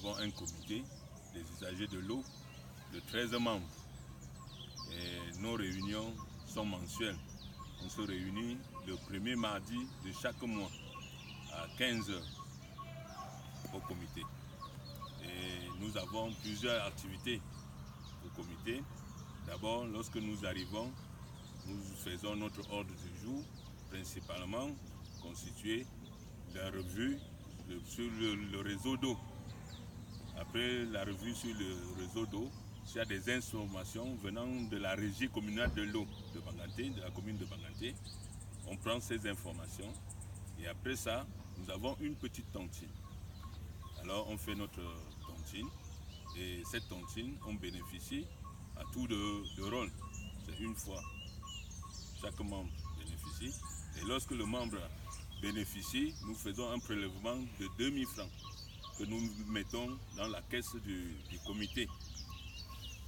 avons un comité des usagers de l'eau de 13 membres. Et nos réunions sont mensuelles. On se réunit le premier mardi de chaque mois à 15 h au comité. Et nous avons plusieurs activités au comité. D'abord, lorsque nous arrivons, nous faisons notre ordre du jour, principalement constitué de la revue sur le réseau d'eau. Après la revue sur le réseau d'eau, s'il y a des informations venant de la régie communale de l'eau de Banganté, de la commune de Banganté, on prend ces informations et après ça, nous avons une petite tontine. Alors on fait notre tontine et cette tontine, on bénéficie à tour de rôle. C'est une fois. Chaque membre bénéficie. Et lorsque le membre bénéficie, nous faisons un prélèvement de 2000 francs que nous mettons dans la caisse du comité.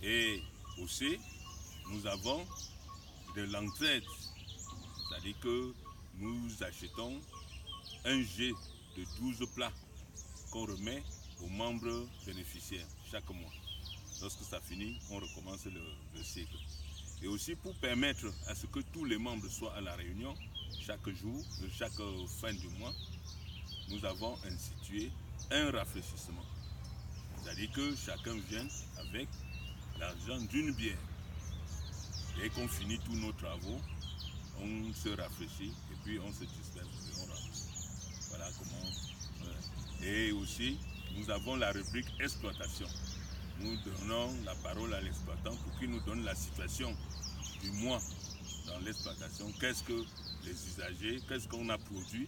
Et aussi, nous avons de l'entraide. C'est-à-dire que nous achetons un jet de 12 plats qu'on remet aux membres bénéficiaires chaque mois. Lorsque ça finit, on recommence le cycle. Et aussi pour permettre à ce que tous les membres soient à la réunion, chaque jour, chaque fin du mois, nous avons institué un rafraîchissement. C'est-à-dire que chacun vient avec l'argent d'une bière. Dès qu'on finit tous nos travaux, on se rafraîchit et puis on se disperse et on rentre. Voilà comment. Et aussi, nous avons la rubrique exploitation. Nous donnons la parole à l'exploitant pour qu'il nous donne la situation du mois dans l'exploitation. Qu'est-ce que les usagers, qu'est-ce qu'on a produit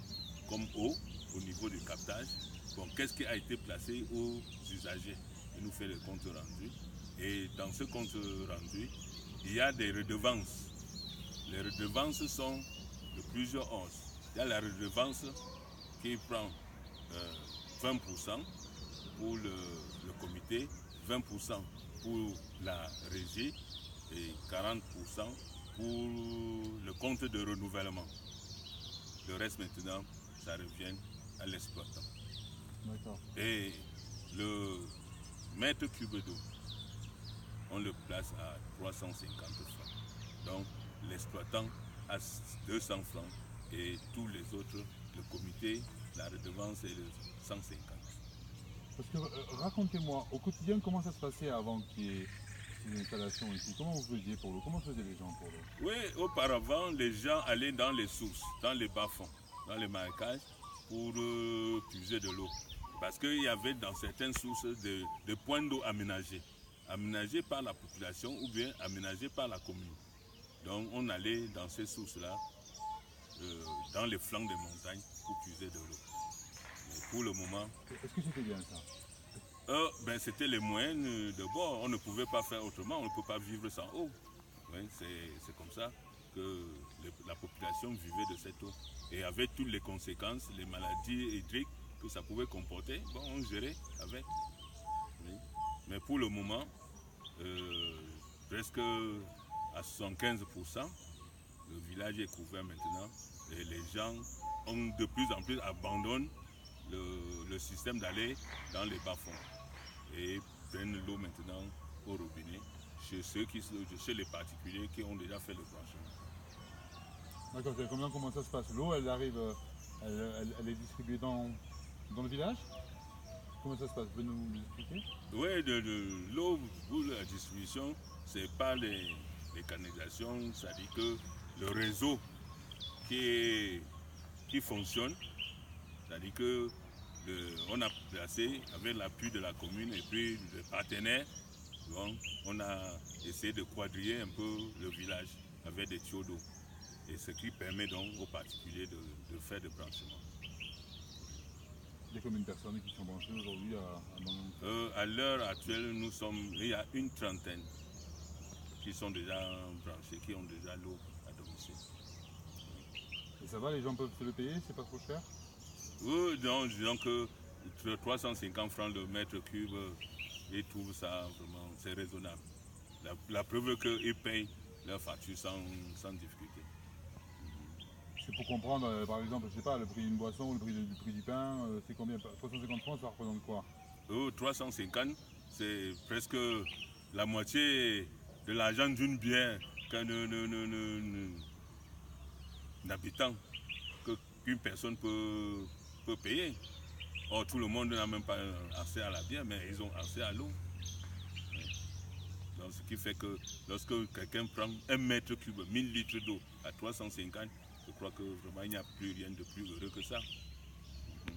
comme eau au niveau du captage. Bon, qu'est-ce qui a été placé aux usagers? Il nous fait le compte rendu. Et dans ce compte rendu, il y a des redevances. Les redevances sont de plusieurs ordres. Il y a la redevance qui prend 20% pour le comité, 20% pour la régie et 40% pour le compte de renouvellement. Le reste maintenant, ça revient à l'exploitant. D'accord. Et le mètre cube d'eau, on le place à 350 francs. Donc l'exploitant a 200 francs et tous les autres, le comité, la redevance est de 150. Parce que racontez-moi, au quotidien, comment ça se passait avant qu'il y ait ces installations ici? Comment vous faisiez pour l'eau? Comment faisaient les gens pour l'eau? Oui, auparavant, les gens allaient dans les sources, dans les bas-fonds, dans les marécages, pour puiser de l'eau. Parce qu'il y avait dans certaines sources des points d'eau aménagés par la population ou bien aménagés par la commune. Donc on allait dans ces sources-là, dans les flancs des montagnes, pour puiser de l'eau. Mais pour le moment, est-ce que c'était bien ça? C'était les moyens de bord. On ne pouvait pas faire autrement, on ne peut pas vivre sans eau. Oui, c'est comme ça que la population vivait de cette eau. Et avec toutes les conséquences, les maladies hydriques que ça pouvait comporter, bon, on gérait avec. Oui. Mais pour le moment, presque à 75%, le village est couvert maintenant. Et les gens ont de plus en plus abandonné le système d'aller dans les bas-fonds et prennent l'eau maintenant au robinet chez les particuliers qui ont déjà fait le branchement. D'accord, comment ça se passe? L'eau, elle arrive, elle est distribuée dans le village? Comment ça se passe? Vous pouvez nous expliquer? Oui, de l'eau pour la distribution, c'est pas les canalisations, c'est-à-dire que le réseau qui fonctionne, c'est-à-dire que on a placé avec l'appui de la commune et puis des partenaires, donc on a essayé de quadriller un peu le village avec des tuyaux d'eau. Et ce qui permet donc aux particuliers de faire des branchements. Il y a combien de personnes qui sont branchées aujourd'hui à l'heure actuelle, il y a une trentaine qui sont déjà branchés, qui ont déjà l'eau à domicile. Et ça va, les gens peuvent se le payer, c'est pas trop cher? Oui, disons que 350 francs le mètre cube, ils trouvent ça vraiment, c'est raisonnable. La preuve qu'ils payent leur facture sans difficulté. C'est pour comprendre, par exemple, je sais pas, le prix d'une boisson ou le prix du pain, c'est combien? 350 francs, ça représente quoi? 350, c'est presque la moitié de l'argent d'une bière qu'un habitant, qu'une personne peut payer. Or, tout le monde n'a même pas accès à la bière, mais ils ont accès à l'eau. Donc, ce qui fait que lorsque quelqu'un prend 1 mètre cube, 1000 litres d'eau à 350, je crois que vraiment il n'y a plus rien de plus heureux que ça.